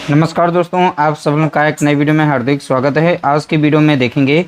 नमस्कार दोस्तों, आप सब लोग का एक नई वीडियो में हार्दिक स्वागत है। आज की वीडियो में देखेंगे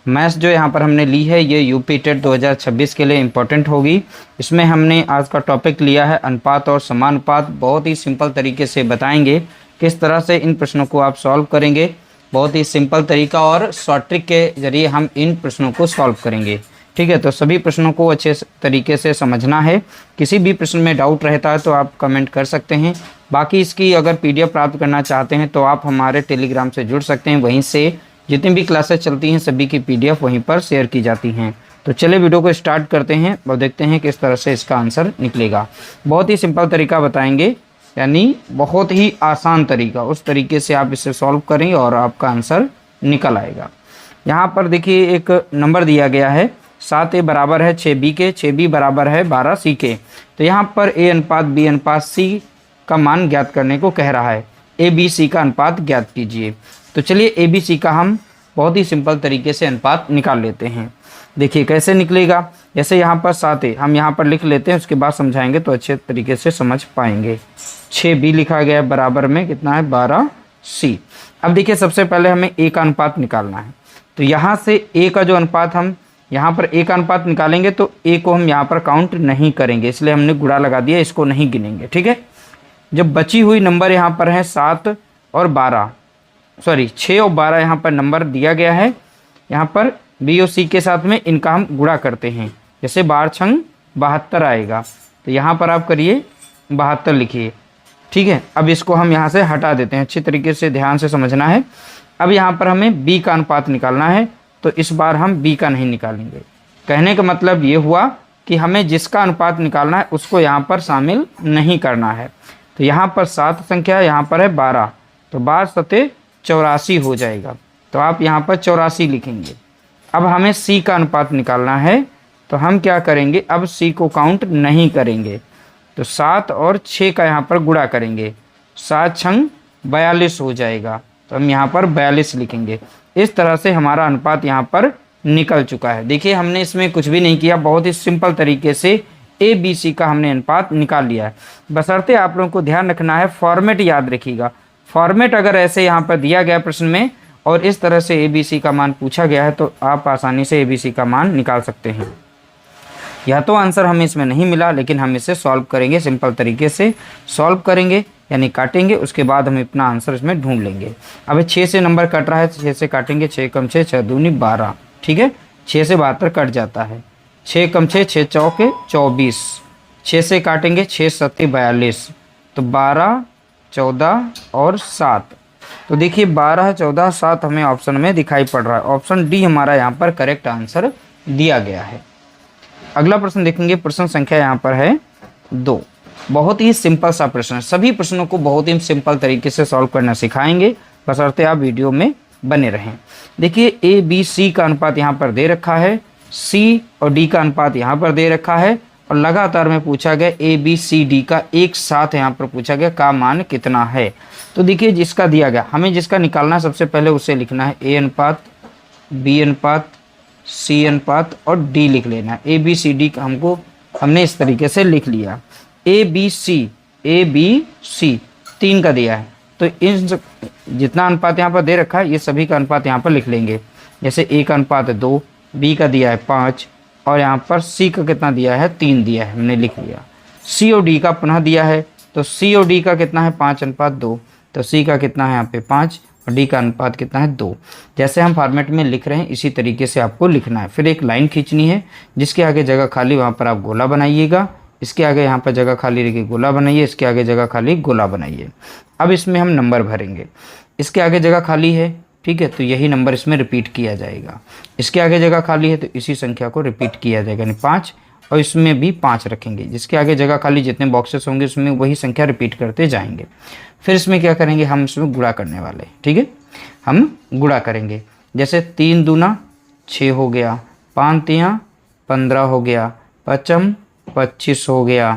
मैथ्स जो यहाँ पर हमने ली है ये यूपी टेट 2026 के लिए इम्पोर्टेंट होगी। इसमें हमने आज का टॉपिक लिया है अनुपात और समानुपात। बहुत ही सिंपल तरीके से बताएंगे किस तरह से इन प्रश्नों को आप सॉल्व करेंगे। बहुत ही सिंपल तरीका और शॉर्ट ट्रिक के जरिए हम इन प्रश्नों को सॉल्व करेंगे। ठीक है, तो सभी प्रश्नों को अच्छे तरीके से समझना है। किसी भी प्रश्न में डाउट रहता है तो आप कमेंट कर सकते हैं। बाकी इसकी अगर पीडीएफ प्राप्त करना चाहते हैं तो आप हमारे टेलीग्राम से जुड़ सकते हैं। वहीं से जितनी भी क्लासेस चलती हैं सभी की पीडीएफ वहीं पर शेयर की जाती हैं। तो चलिए वीडियो को स्टार्ट करते हैं और देखते हैं किस तरह से इसका आंसर निकलेगा। बहुत ही सिंपल तरीका बताएंगे, यानी बहुत ही आसान तरीका। उस तरीके से आप इसे सॉल्व करेंगे और आपका आंसर निकल आएगा। यहाँ पर देखिए एक नंबर दिया गया है 7a बराबर है 6b के, 6b बराबर है 12c के। तो यहाँ पर a अनुपात b अनुपात c का मान ज्ञात करने को कह रहा है। a b c का अनुपात ज्ञात कीजिए। तो चलिए a b c का हम बहुत ही सिंपल तरीके से अनुपात निकाल लेते हैं। देखिए कैसे निकलेगा। जैसे यहाँ पर 7a हम यहाँ पर लिख लेते हैं, उसके बाद समझाएंगे तो अच्छे तरीके से समझ पाएंगे। 6b लिखा गया है बराबर में कितना है 12c। अब देखिए सबसे पहले हमें a का अनुपात निकालना है। तो यहाँ से a का जो अनुपात हम यहाँ पर a का अनुपात निकालेंगे तो a को हम यहाँ पर काउंट नहीं करेंगे, इसलिए हमने गुणा लगा दिया, इसको नहीं गिनेंगे। ठीक है, जब बची हुई नंबर यहाँ पर है 7 और 12, सॉरी 6 और 12 यहाँ पर नंबर दिया गया है। यहाँ पर b और c के साथ में इनका हम गुणा करते हैं। जैसे 12 छंग 72 आएगा, तो यहाँ पर आप करिए 72 लिखिए। ठीक है, अब इसको हम यहाँ से हटा देते हैं। अच्छी तरीके से ध्यान से समझना है। अब यहाँ पर हमें b का अनुपात निकालना है, तो इस बार हम b का नहीं निकालेंगे। कहने का मतलब ये हुआ कि हमें जिसका अनुपात निकालना है उसको यहाँ पर शामिल नहीं करना है। तो यहाँ पर 7 संख्या है, यहाँ पर है 12, तो 12 सते 84 हो जाएगा। तो आप यहाँ पर 84 लिखेंगे। अब हमें c का अनुपात निकालना है, तो हम क्या करेंगे, अब c को काउंट नहीं करेंगे। तो 7 और 6 का यहाँ पर गुणा करेंगे, 7 छंग 42 हो जाएगा। तो हम यहाँ पर 42 लिखेंगे। इस तरह से हमारा अनुपात यहाँ पर निकल चुका है। देखिए हमने इसमें कुछ भी नहीं किया, बहुत ही सिंपल तरीके से ए बी सी का हमने अनुपात निकाल लिया है। बशर्ते आप लोगों को ध्यान रखना है, फॉर्मेट याद रखिएगा। फॉर्मेट अगर ऐसे यहाँ पर दिया गया प्रश्न में और इस तरह से ए बी सी का मान पूछा गया है तो आप आसानी से ए बी सी का मान निकाल सकते हैं। या तो आंसर हमें इसमें नहीं मिला, लेकिन हम इसे सॉल्व करेंगे, सिंपल तरीके से सॉल्व करेंगे, यानी काटेंगे। उसके बाद हम अपना आंसर इसमें ढूंढ लेंगे। अब 6 से नंबर कट रहा है, 6 से काटेंगे, 6 कम 6 6 दूनी 12। ठीक है, 6 से 72 कट जाता है, 6 कम 6 6 चौके 24। 6 से काटेंगे, 6 सत्ते 42, तो 12 14 और 7। तो देखिए 12 14 7 हमें ऑप्शन में दिखाई पड़ रहा है। ऑप्शन डी हमारा यहाँ पर करेक्ट आंसर दिया गया है। अगला प्रश्न देखेंगे, प्रश्न संख्या यहाँ पर है 2। बहुत ही सिंपल सा प्रश्न है। सभी प्रश्नों को बहुत ही सिंपल तरीके से सॉल्व करना सिखाएंगे, बशर्ते आप वीडियो में बने रहें। देखिए ए बी सी का अनुपात यहाँ पर दे रखा है, सी और डी का अनुपात यहाँ पर दे रखा है, और लगातार में पूछा गया ए बी सी डी का एक साथ यहाँ पर पूछा गया का मान कितना है। तो देखिए जिसका दिया गया, हमें जिसका निकालना सबसे पहले उसे लिखना है। ए अनुपात बी अनुपात सी अनुपात और डी लिख लेना है। ए बी सी डी का हमने इस तरीके से लिख लिया। ए बी सी 3 का दिया है, तो इन जितना अनुपात यहाँ पर दे रखा है ये सभी का अनुपात यहाँ पर लिख लेंगे। जैसे ए का अनुपात 2, बी का दिया है 5, और यहाँ पर सी का कितना दिया है 3 दिया है, हमने लिख लिया। सी और डी का पुनः दिया है, तो सी और डी का कितना है 5 अनुपात 2, तो सी का कितना है यहाँ पे 5 और डी का अनुपात कितना है 2। जैसे हम फॉर्मेट में लिख रहे हैं इसी तरीके से आपको लिखना है। फिर एक लाइन खींचनी है, जिसके आगे जगह खाली वहाँ पर आप गोला बनाइएगा। इसके आगे यहाँ पर जगह खाली रखिए, गोला बनाइए। इसके आगे जगह खाली, गोला बनाइए। अब इसमें हम नंबर भरेंगे। इसके आगे जगह खाली है, ठीक है, तो यही नंबर इसमें रिपीट किया जाएगा। इसके आगे जगह खाली है तो इसी संख्या को रिपीट किया जाएगा, यानी 5, और इसमें भी 5 रखेंगे। जिसके आगे जगह खाली जितने बॉक्सेस होंगे उसमें वही संख्या रिपीट करते जाएंगे। फिर इसमें क्या करेंगे, हम इसमें गुणा करने वाले। ठीक है, हम गुणा करेंगे। जैसे 3 दूना 6 हो गया, 5 तियाँ 15 हो गया, 5 25 हो गया,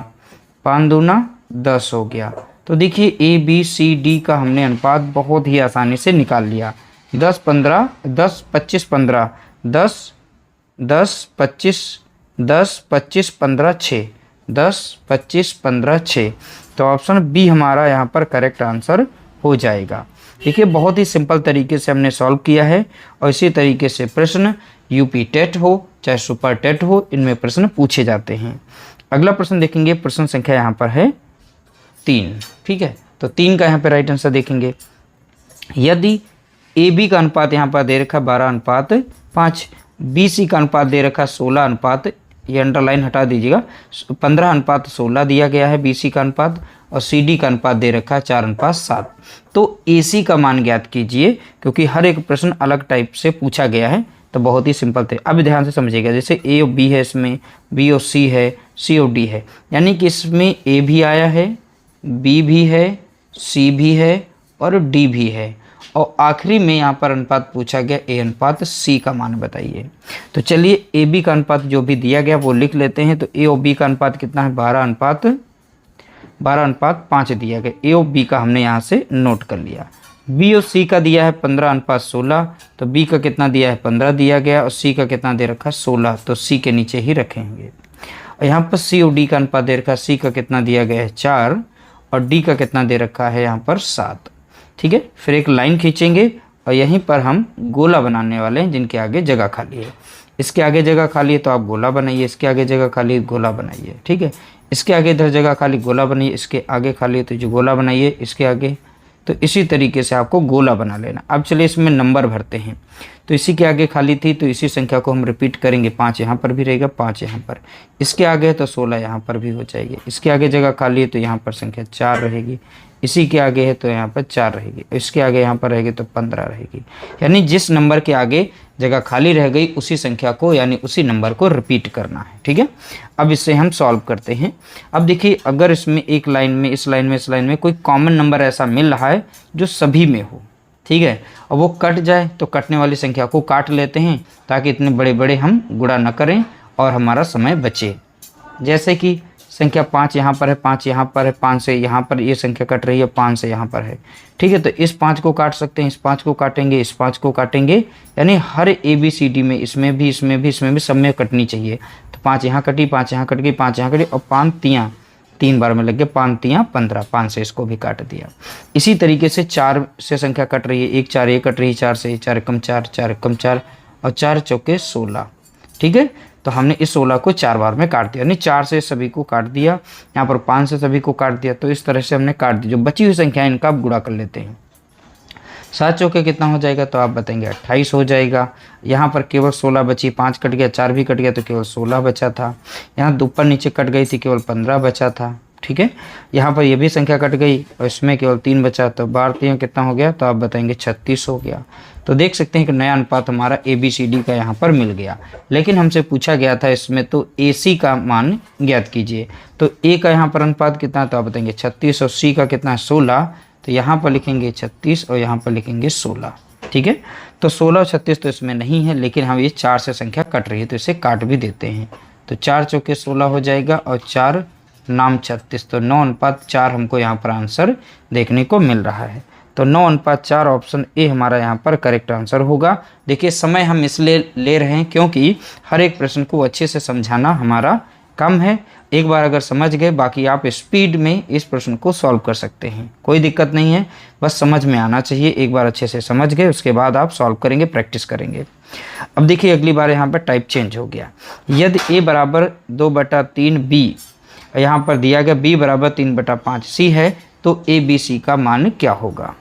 5 दूना 10 हो गया। तो देखिए ए बी सी डी का हमने अनुपात बहुत ही आसानी से निकाल लिया। 10 15 10 25 15 10 10 25 10 25 15 6 10 25 15 6। तो ऑप्शन बी हमारा यहाँ पर करेक्ट आंसर हो जाएगा। देखिए बहुत ही सिंपल तरीके से हमने सॉल्व किया है और इसी तरीके से प्रश्न यूपी टेट हो चाहे सुपर टेट हो, इनमें प्रश्न पूछे जाते हैं। अगला प्रश्न देखेंगे, प्रश्न संख्या यहाँ पर है 3। ठीक है, तो 3 का यहाँ पर राइट आंसर देखेंगे। यदि ए बी का अनुपात यहाँ पर दे रखा 12:5, बी सी का अनुपात दे रखा 16, ये अंडरलाइन हटा दीजिएगा, 15:16 दिया गया है बी सी का अनुपात, और सी डी का अनुपात दे रखा है 4:7। तो ए सी का मान ज्ञात कीजिए, क्योंकि हर एक प्रश्न अलग टाइप से पूछा गया है, तो बहुत ही सिंपल थे। अब ध्यान से समझिएगा, जैसे ए और बी है, इसमें बी और सी है, सी और डी है, यानी कि इसमें ए भी आया है, बी भी है, सी भी है और डी भी है, और आखिरी में यहाँ पर अनुपात पूछा गया ए अनुपात सी का मान बताइए। तो चलिए ए बी का अनुपात जो भी दिया गया वो लिख लेते हैं। तो ए और बी का अनुपात कितना है, 12:5 दिया गया। ए और बी का हमने यहाँ से नोट कर लिया। बी और सी का दिया है 15:16, तो बी का कितना दिया है 15 दिया गया, और सी का कितना दे रखा है 16, तो सी के नीचे ही रखेंगे। और यहाँ पर सी और डी का अनुपात दे रखा है, सी का कितना दिया गया है 4 और डी का कितना दे रखा है यहाँ पर 7। ठीक है, फिर एक लाइन खींचेंगे और यहीं पर हम गोला बनाने वाले हैं, जिनके आगे जगह खाली है। इसके आगे जगह खाली है तो आप गोला बनाइए, इसके आगे जगह खाली है गोला बनाइए। ठीक है, इसके आगे इधर जगह खाली गोला बनाइए, इसके आगे खाली है तो जो गोला बनाइए इसके आगे। तो इसी तरीके से आपको गोला बना लेना। अब चलिए इसमें नंबर भरते हैं। तो इसी के आगे खाली थी तो इसी संख्या को हम रिपीट करेंगे, 5 यहाँ पर भी रहेगा, 5 यहाँ पर, इसके आगे है तो 16 यहाँ पर भी हो जाएगी। इसके आगे जगह खाली है तो यहाँ पर संख्या 4 रहेगी, इसी के आगे है तो यहाँ पर 4 रहेगी, इसके आगे यहाँ पर रहेगी तो 15 रहेगी। यानी जिस नंबर के आगे जगह खाली रह गई उसी संख्या को यानी उसी नंबर को रिपीट करना है। ठीक है, अब इससे हम सॉल्व करते हैं। अब देखिए अगर इसमें एक लाइन में, इस लाइन में, इस लाइन में कोई कॉमन नंबर ऐसा मिल रहा है जो सभी में हो, ठीक है, और वो कट जाए तो कटने वाली संख्या को काट लेते हैं, ताकि इतने बड़े बड़े हम गुणा न करें और हमारा समय बचे। जैसे कि संख्या 5 यहाँ पर है, 5 यहाँ पर है, 5 से यहाँ पर ये संख्या कट रही है, 5 से यहाँ पर है। ठीक है, तो इस 5 को काट सकते हैं, इस 5 को काटेंगे, इस 5 को काटेंगे, यानी हर ए बी सी डी में, इसमें भी, इसमें भी, इसमें भी, सब में कटनी चाहिए। तो 5 यहाँ कटी, 5 यहाँ कट गई, 5 यहाँ कटी, और 5 तियाँ 3 बार में लग गया, 5 तियाँ 15, 5 से इसको भी काट दिया। इसी तरीके से 4 से संख्या कट रही है, 1 4 1 कट रही है, 4 से, 4 एकम 4, 4 एकम 4 और 4 चौके 16। ठीक है, तो हमने इस 16 को 4 बार में काट दिया, यानी 4 से सभी को काट दिया, यहाँ पर 5 से सभी को काट दिया। तो इस तरह से हमने काट दी। जो बची हुई संख्या है इनका आप गुणा कर लेते हैं। 7 चौके कितना हो जाएगा, तो आप बताएंगे 28 हो जाएगा। यहाँ पर केवल 16 बची, 5 कट गया, 4 भी कट गया, तो केवल 16 बचा था। यहाँ ऊपर नीचे कट गई थी, केवल 15 बचा था। ठीक है, यहाँ पर ये भी संख्या कट गई और इसमें केवल 3 बचा, तो 12 कितना हो गया, तो आप बताएंगे 36 हो गया। तो देख सकते हैं कि नया अनुपात हमारा ए बी सी डी का यहाँ पर मिल गया। लेकिन हमसे पूछा गया था इसमें तो ए सी का मान ज्ञात कीजिए। तो ए का यहाँ पर अनुपात कितना, तो आप बताएंगे 36, और सी का कितना है 16, तो यहाँ पर लिखेंगे 36 और यहाँ पर लिखेंगे 16। ठीक है, तो 16 और 36 तो इसमें नहीं है, लेकिन हम ये 4 से संख्या कट रही है तो इसे काट भी देते हैं। तो 4 चौके 16 हो जाएगा और 4 नाम 36, तो 9:4 हमको यहाँ पर आंसर देखने को मिल रहा है। तो 9:4 ऑप्शन ए हमारा यहाँ पर करेक्ट आंसर होगा। देखिए समय हम इसलिए ले रहे हैं क्योंकि हर एक प्रश्न को अच्छे से समझाना हमारा काम है। एक बार अगर समझ गए, बाकी आप स्पीड में इस प्रश्न को सॉल्व कर सकते हैं, कोई दिक्कत नहीं है, बस समझ में आना चाहिए। एक बार अच्छे से समझ गए उसके बाद आप सॉल्व करेंगे, प्रैक्टिस करेंगे। अब देखिए अगली बार यहाँ पर टाइप चेंज हो गया। यदि ए बराबर 2/3 बी, यहाँ पर दिया गया b बराबर 3/5 सी है, तो ए बी सी का मान क्या होगा।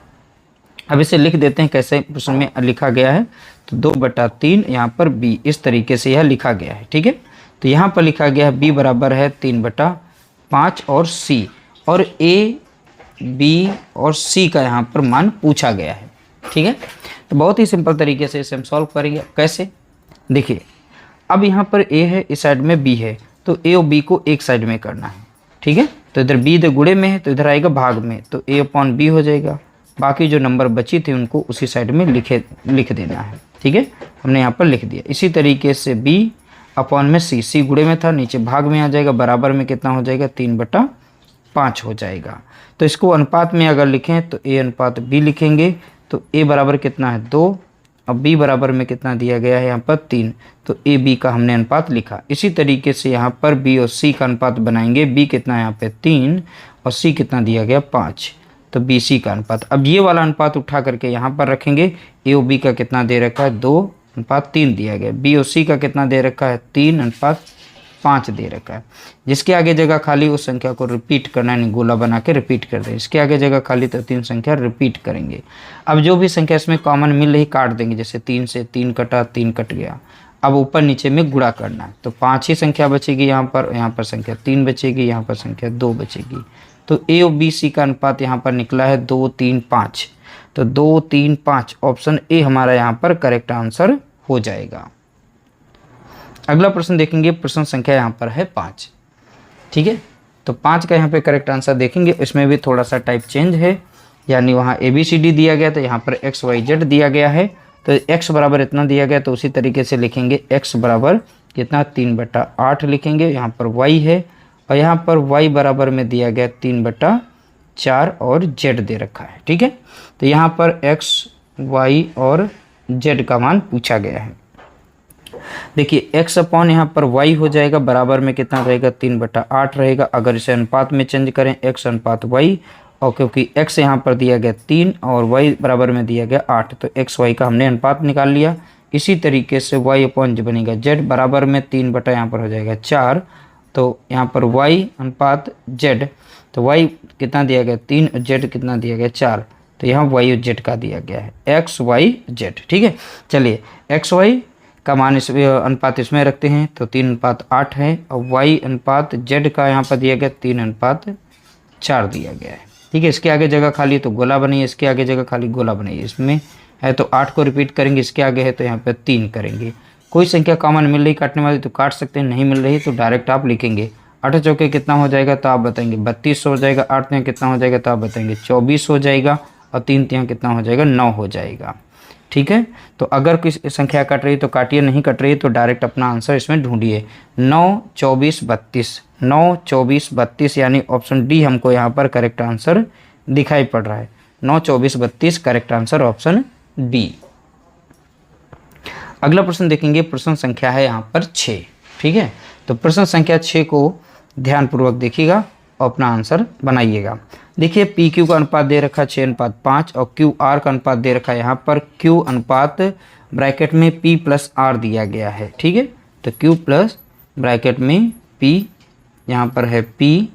अब इसे लिख देते हैं, कैसे प्रश्न में लिखा गया है। तो 2/3 यहाँ पर b, इस तरीके से यह लिखा गया है। ठीक है, तो यहाँ पर लिखा गया है b बराबर है 3/5 और c, और a b और c का यहाँ पर मान पूछा गया है। ठीक है, तो बहुत ही सिंपल तरीके से इसे हम सॉल्व करेंगे। कैसे, देखिए अब यहाँ पर a है, इस साइड में b है, तो a और b को एक साइड में करना है। ठीक है, तो इधर b इधर गुणे में है तो इधर आएगा भाग में, तो a/b हो जाएगा। बाकी जो नंबर बची थे उनको उसी साइड में लिख देना है। ठीक है, हमने यहाँ पर लिख दिया। इसी तरीके से b/में c गुणे में था, नीचे भाग में आ जाएगा, बराबर में कितना हो जाएगा 3/5 हो जाएगा। तो इसको अनुपात में अगर लिखें तो a/b लिखेंगे, तो a बराबर कितना है 2 और b बराबर में कितना दिया गया है यहाँ पर 3, तो a b का हमने अनुपात लिखा। इसी तरीके से यहाँ पर b और c का अनुपात बनाएंगे। b कितना है यहाँ पे 3 और c कितना दिया गया 5, तो तो बी सी का अनुपात। अब ये वाला अनुपात उठा करके यहाँ पर रखेंगे। ए ओ बी का कितना दे रखा है 2:3 दिया गया। बी ओ सी का कितना दे रखा है 3:5 दे रखा है। जिसके आगे जगह खाली उस संख्या को रिपीट करना है, गोला बना के रिपीट कर दें। इसके आगे जगह खाली तो 3 संख्या रिपीट करेंगे। अब जो भी संख्या इसमें कॉमन मिल रही काट देंगे, जैसे 3 से 3 कटा, 3 कट गया। अब ऊपर नीचे में गुणा करना है, तो 5 ही संख्या बचेगी यहाँ पर संख्या 3 बचेगी, यहाँ पर संख्या 2 बचेगी। तो ए और बी सी का अनुपात यहाँ पर निकला है 2, 3, 5। तो 2, 3, 5 ऑप्शन ए हमारा यहाँ पर करेक्ट आंसर हो जाएगा। अगला प्रश्न देखेंगे, प्रश्न संख्या यहाँ पर है 5। ठीक है, तो 5 का यहाँ पे करेक्ट आंसर देखेंगे। इसमें भी थोड़ा सा टाइप चेंज है, यानी वहाँ ए बी सी डी दिया गया तो यहाँ पर एक्स वाई जेड दिया गया है। तो x बराबर इतना दिया गया तो उसी तरीके से लिखेंगे x बराबर कितना 3/8 लिखेंगे। यहाँ पर y है और यहाँ पर y बराबर में दिया गया 3/4 और z दे रखा है। ठीक है, तो यहाँ पर x, y और z का मान पूछा गया है। देखिए x अपॉन यहाँ पर y हो जाएगा, बराबर में कितना रहेगा 3/8 रहेगा। अगर इसे अनुपात में चेंज करें x अनुपात y, और क्योंकि x यहाँ पर दिया गया 3 और y बराबर में दिया गया 8, तो x y का हमने अनुपात निकाल लिया। इसी तरीके से y अपॉन जो बनेगा z बराबर में 3 यहाँ पर हो जाएगा 4, तो यहाँ पर y अनुपात z, तो y कितना दिया गया 3 और z कितना दिया गया 4, तो यहाँ y और z का दिया गया है x y z। ठीक है, चलिए x y का मान इस अनुपात इसमें रखते हैं, तो 3:8 है और y अनुपात z का यहाँ पर दिया गया 3:4 दिया गया है। ठीक है, इसके आगे जगह खाली तो गोला बनाइए, इसके आगे जगह खाली गोला बनाइए। इसमें है तो 8 को रिपीट करेंगे, इसके आगे है तो यहाँ पे 3 करेंगे। कोई संख्या कॉमन मिल रही काटने वाली तो काट सकते हैं, नहीं मिल रही तो डायरेक्ट आप लिखेंगे। 8 चौके कितना हो जाएगा तो आप बताएंगे 32 हो जाएगा। 8 तिहां कितना हो जाएगा तो आप बताएंगे 24 हो जाएगा। और 3 तिहां कितना हो जाएगा 9 हो जाएगा। ठीक है, तो अगर कोई संख्या कट रही तो काटिए, नहीं कट रही तो डायरेक्ट अपना आंसर इसमें ढूंढिए। 9, 24, 32, 9, 24, 32 यानी ऑप्शन डी हमको यहाँ पर करेक्ट आंसर दिखाई पड़ रहा है। 9, 24, 32 करेक्ट आंसर ऑप्शन बी। अगला प्रश्न देखेंगे, प्रश्न संख्या है यहाँ पर 6। ठीक है, तो प्रश्न संख्या 6 को ध्यानपूर्वक देखिएगा और अपना आंसर बनाइएगा। देखिए पी क्यू का अनुपात दे रखा है 6:5 और क्यू आर का अनुपात दे रखा है यहाँ पर क्यू अनुपात ब्रैकेट में पी प्लस आर दिया गया है। ठीक है, तो क्यू प्लस ब्रैकेट में पी, यहाँ पर है पी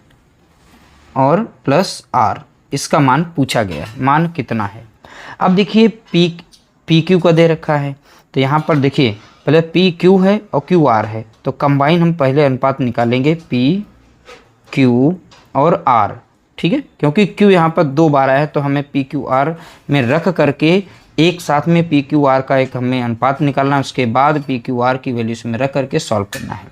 और प्लस आर, इसका मान पूछा गया है। मान कितना है? अब देखिए पी क्यू का दे रखा है, तो यहाँ पर देखिए पहले पी क्यू है और क्यू आर है, तो कंबाइन हम पहले अनुपात निकालेंगे पी क्यू और आर। ठीक है, क्योंकि क्यू यहाँ पर 2 बार आया है तो हमें पी क्यू आर में रख करके एक साथ में पी क्यू आर का एक हमें अनुपात निकालना है। उसके बाद पी क्यू आर की वैल्यू में रख करके सॉल्व करना है।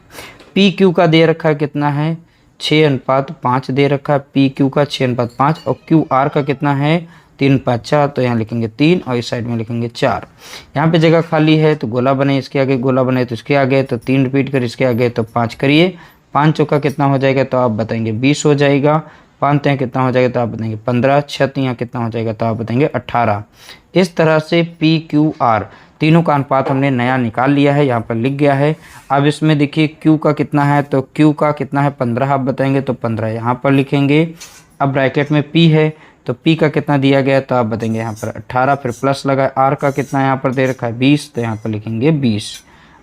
पी क्यू का दे रखा है कितना है 6:5 दे रखा है, पी क्यू का 6:5 और क्यू आर का कितना है 3/4, तो यहाँ लिखेंगे 3 और इस साइड में लिखेंगे 4। यहाँ पे जगह खाली है तो गोला बने, इसके आगे गोला बने तो इसके आगे, तो 3 रिपीट कर, इसके आगे तो 5 करिए। 5 चौका कितना हो जाएगा तो आप बताएंगे 20 हो जाएगा। 5 तिहां कितना हो जाएगा तो आप बताएंगे 15। 6 तिहां कितना हो जाएगा तो आप बताएंगे 18। इस तरह से पी क्यू आर तीनों का अनुपात हमने नया निकाल लिया है, यहाँ पर लिख गया है। अब इसमें देखिए क्यू का कितना है, तो क्यू का कितना है 15 आप बताएंगे तो 15 यहाँ पर लिखेंगे। अब ब्रैकेट में पी है तो पी का कितना दिया गया तो आप बताएंगे यहाँ पर 18, फिर प्लस लगा। आर का कितना यहाँ पर दे रखा है 20, तो यहाँ पर लिखेंगे 20।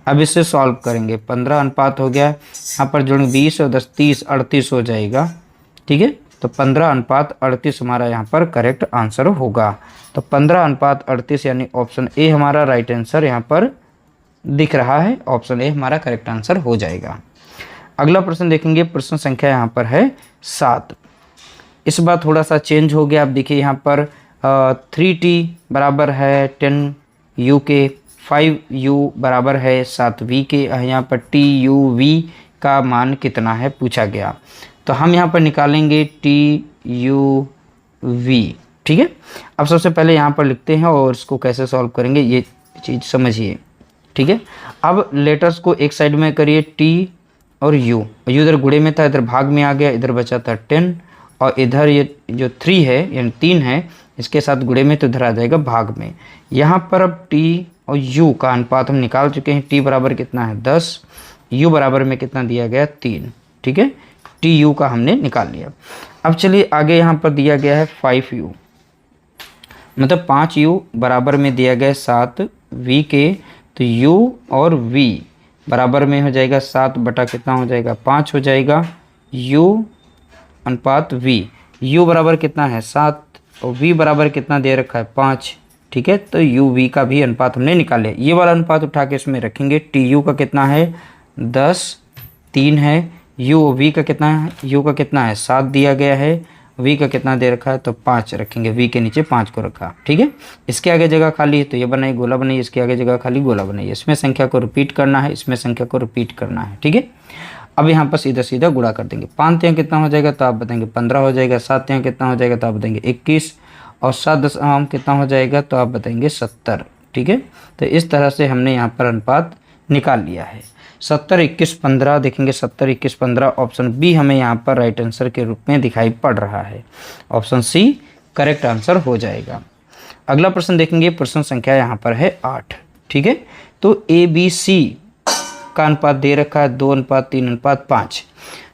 अब इससे सॉल्व करेंगे, 15 अनुपात हो गया, यहाँ पर जोड़ेंगे 20 और 10 30 38 हो जाएगा। ठीक है, तो 15:38 हमारा यहाँ पर करेक्ट आंसर होगा। तो 15:38 यानी ऑप्शन ए हमारा राइट आंसर यहाँ पर दिख रहा है। ऑप्शन ए हमारा करेक्ट आंसर हो जाएगा। अगला प्रश्न देखेंगे, प्रश्न संख्या यहाँ पर है 7। इस बार थोड़ा सा चेंज हो गया। आप देखिए यहाँ पर 3t बराबर है 10u के, 5u बराबर है 7v के। यहाँ पर tuv का मान कितना है पूछा गया, तो हम यहाँ पर निकालेंगे tuv। ठीक है, अब सबसे पहले यहाँ पर लिखते हैं और इसको कैसे सॉल्व करेंगे ये चीज़ समझिए। ठीक है, अब लेटर्स को एक साइड में करिए t और u इधर गुणे में था, इधर भाग में आ गया, इधर बचा था 10 और इधर ये जो 3 है यानी 3 है इसके साथ गुणे में तो इधर आ जाएगा भाग में। यहाँ पर अब t और u का अनुपात हम निकाल चुके हैं। t बराबर कितना है 10, u बराबर में कितना दिया गया 3। ठीक है, TU का हमने निकाल लिया। अब चलिए आगे यहाँ पर दिया गया है 5U, मतलब 5U बराबर में दिया गया है 7V के, तो U और V बराबर में हो जाएगा 7 बटा कितना हो जाएगा 5 हो जाएगा U अनुपात V। U बराबर कितना है 7 और V बराबर कितना दे रखा है 5, ठीक है। तो UV का भी अनुपात हमने निकाल लिया। ये वाला अनुपात उठा के इसमें रखेंगे। TU का कितना है 10, 3 है। UV का कितना है, U का कितना है 7 दिया गया है, V का कितना दे रखा है तो 5 रखेंगे, V के नीचे 5 को रखा, ठीक है। इसके आगे जगह खाली है तो ये बनाइए गोला बनाइए, इसके आगे जगह खाली गोला बनाइए। इसमें संख्या को रिपीट करना है, इसमें संख्या को रिपीट करना है, ठीक है। अब यहाँ पर सीधा सीधा गुणा कर देंगे। 5 यहाँ कितना हो जाएगा तो आप बताएंगे 15 हो जाएगा, 7 यहाँ कितना हो जाएगा तो आप बताएंगे 21, और 7 दशमलव कितना हो जाएगा तो आप बताएंगे 70, ठीक है। तो इस तरह से हमने यहाँ पर अनुपात निकाल लिया है। 70, 21, 15 देखेंगे, 70, 21, 15 ऑप्शन बी हमें यहाँ पर राइट आंसर के रूप में दिखाई पड़ रहा है। ऑप्शन सी करेक्ट आंसर हो जाएगा। अगला प्रश्न देखेंगे, प्रश्न संख्या यहाँ पर है 8, ठीक है। तो ABC का अनुपात दे रखा है 2:3:5।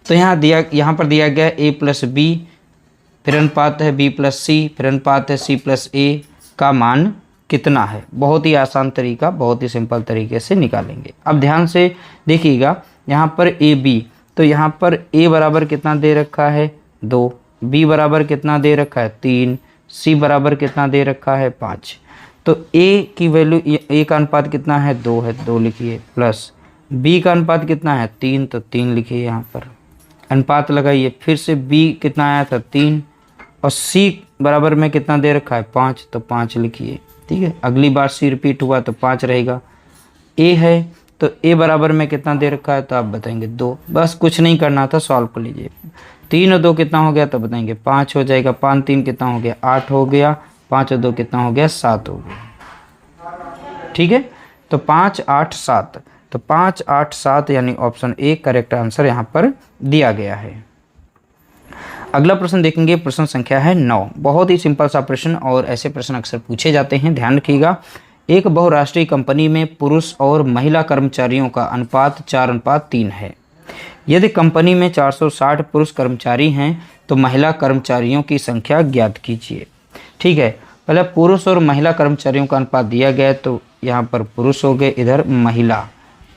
तो यहाँ पर दिया गया A + B, फिर अनुपात है B + C, फिर अनुपात है C + A का मान कितना है। बहुत ही आसान तरीका, बहुत ही सिंपल तरीके से निकालेंगे। अब ध्यान से देखिएगा, यहाँ पर AB, तो यहाँ पर A बराबर कितना दे रखा है 2, B बराबर कितना दे रखा है 3, C बराबर कितना दे रखा है 5। तो A की वैल्यू, A का अनुपात कितना है 2 है, 2 लिखिए, प्लस B का अनुपात कितना है 3, तो 3 लिखिए। यहाँ पर अनुपात लगाइए, फिर से B कितना आया था 3, और C बराबर में कितना दे रखा है 5, तो 5 लिखिए, ठीक है। अगली बार C रिपीट हुआ तो 5 रहेगा। A है तो A बराबर में कितना दे रखा है तो आप बताएंगे 2। बस कुछ नहीं करना था, सॉल्व कर लीजिए। 3 और 2 कितना हो गया तो बताएंगे 5 हो जाएगा। 5 3 कितना हो गया 8 हो गया। 5 और 2 कितना हो गया 7 हो गया, ठीक है। तो 5 8 7, तो 5 8 7 यानी ऑप्शन ए करेक्ट आंसर यहाँ पर दिया गया है। अगला प्रश्न देखेंगे, प्रश्न संख्या है 9। बहुत ही सिंपल सा प्रश्न, और ऐसे प्रश्न अक्सर पूछे जाते हैं, ध्यान रखिएगा। एक बहुराष्ट्रीय कंपनी में पुरुष और महिला कर्मचारियों का अनुपात 4:3 है। यदि कंपनी में 460 पुरुष कर्मचारी हैं तो महिला कर्मचारियों की संख्या ज्ञात कीजिए, ठीक है। पहले पुरुष और महिला कर्मचारियों का अनुपात दिया गया है, तो यहाँ पर पुरुष हो गए, इधर महिला,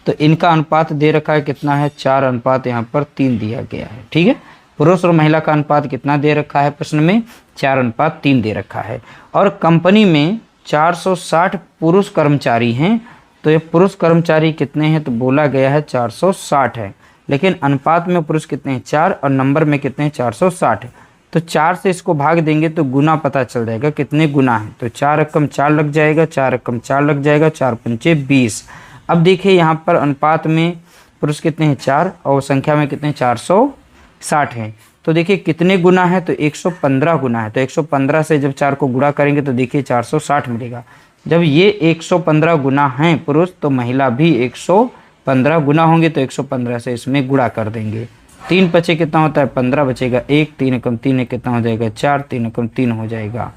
तो इनका अनुपात दे रखा है कितना है 4:3 यहाँ पर 3 दिया गया है, ठीक है। पुरुष और महिला का अनुपात कितना दे रखा है प्रश्न में 4:3 दे रखा है। और कंपनी में 460 पुरुष कर्मचारी हैं, तो ये पुरुष कर्मचारी कितने हैं तो बोला गया है 460 है, लेकिन अनुपात में पुरुष कितने हैं 4 और नंबर में कितने हैं 460 है। तो 4 से इसको भाग देंगे तो गुना पता चल जाएगा कितने गुना है। तो 4 रकम 4 लग जाएगा, 4 रकम 4 लग जाएगा, 4 पंचे 20। अब देखिए यहाँ पर अनुपात में पुरुष कितने हैं 4 और संख्या में कितने 460 हैं। तो देखिए कितने गुना है तो 115 गुना है। तो 115 से जब 4 को गुणा करेंगे तो देखिए 460 मिलेगा। जब ये 115 गुना हैं पुरुष, तो महिला भी 115 गुना होंगे, तो 115 से इसमें गुणा कर देंगे। 3 बचे कितना होता है 15 बचेगा, 1 3 एकम 3 कितना हो जाएगा 4, 3 एकम 3 हो जाएगा।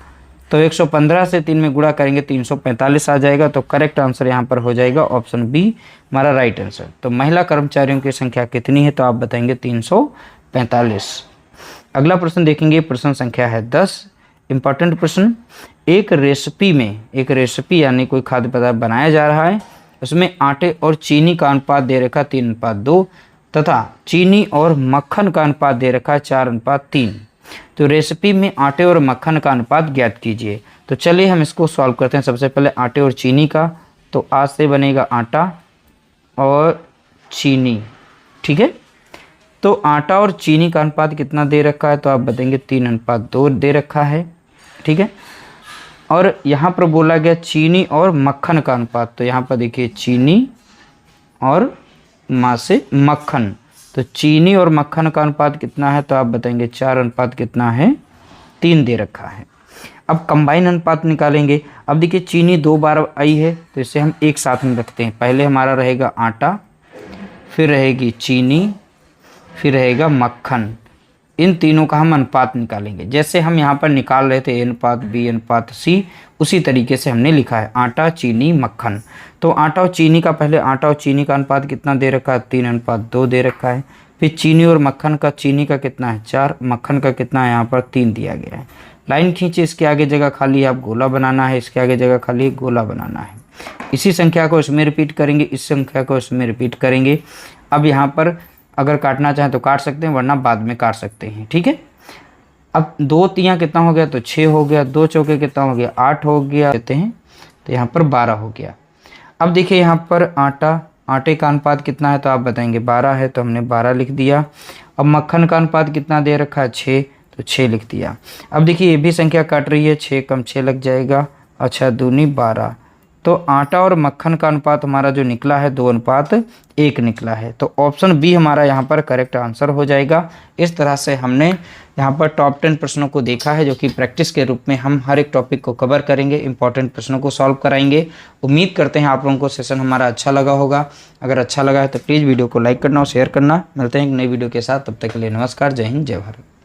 तो 115 से 3 में गुणा करेंगे 345 आ जाएगा। तो करेक्ट आंसर यहाँ पर हो जाएगा ऑप्शन बी हमारा राइट आंसर। तो महिला कर्मचारियों की संख्या कितनी है तो आप बताएंगे 345। अगला प्रश्न देखेंगे, प्रश्न संख्या है 10, इंपॉर्टेंट प्रश्न। एक रेसिपी यानी कोई खाद्य पदार्थ बनाया जा रहा है, उसमें आटे और चीनी का अनुपात दे रखा 3:2 तथा चीनी और मक्खन का अनुपात दे रखा है 4:3। तो रेसिपी में आटे और मक्खन का अनुपात ज्ञात कीजिए। तो चलिए हम इसको सॉल्व करते हैं। सबसे पहले आटे और चीनी का, तो आज से बनेगा आटा और चीनी, ठीक है। तो आटा और चीनी का अनुपात कितना दे रखा है तो आप बताएंगे 3:2 दे रखा है, ठीक है। और यहाँ पर बोला गया चीनी और मक्खन का अनुपात, तो यहाँ पर देखिए चीनी और माँ से मक्खन, तो चीनी और मक्खन का अनुपात कितना है तो आप बताएंगे 4 कितना है 3 दे रखा है। अब कंबाइन अनुपात निकालेंगे। अब देखिए चीनी 2 बार आई है तो इसे हम एक साथ में रखते हैं। पहले हमारा रहेगा आटा, फिर रहेगी चीनी, फिर रहेगा मक्खन। इन तीनों का हम अनुपात निकालेंगे। जैसे हम यहाँ पर निकाल रहे थे A:B:C, उसी तरीके से हमने लिखा है आटा चीनी मक्खन। तो आटा और चीनी का, पहले आटा और चीनी का अनुपात कितना दे रखा है 3:2 दे रखा है। फिर चीनी और मक्खन का, चीनी का कितना है 4, मक्खन का कितना है यहाँ पर 3 दिया गया है। लाइन खींचे, इसके आगे जगह खाली है, आप गोला बनाना है, इसके आगे जगह खाली है, गोला बनाना है। इसी संख्या को इसमें रिपीट करेंगे, इस संख्या को इसमें रिपीट करेंगे। अब यहाँ पर अगर काटना चाहें तो काट सकते हैं, वरना बाद में काट सकते हैं, ठीक है। अब 2 तियाँ कितना हो गया, तो 6 हो गया, 2 चौके कितना हो गया, 8 हो गया, देते हैं तो यहाँ पर 12 हो गया। अब देखिए यहाँ पर आटे का अनुपात कितना है, तो आप बताएंगे 12 है, तो हमने 12 लिख दिया। अब मक्खन का अनुपात कितना दे रखा है 6, तो 6 लिख दिया। अब देखिए ये भी संख्या काट रही है, 6 कम 6 लग जाएगा, अच्छा दूनी 12। तो आटा और मक्खन का अनुपात हमारा जो निकला है 2:1 निकला है। तो ऑप्शन बी हमारा यहाँ पर करेक्ट आंसर हो जाएगा। इस तरह से हमने यहाँ पर टॉप 10 प्रश्नों को देखा है, जो कि प्रैक्टिस के रूप में हम हर एक टॉपिक को कवर करेंगे, इंपॉर्टेंट प्रश्नों को सॉल्व कराएंगे। उम्मीद करते हैं आप लोगों को सेशन हमारा अच्छा लगा होगा। अगर अच्छा लगा है तो प्लीज़ वीडियो को लाइक करना और शेयर करना। मिलते हैं एक नई वीडियो के साथ, तब तक के लिए नमस्कार, जय हिंद, जय भारत।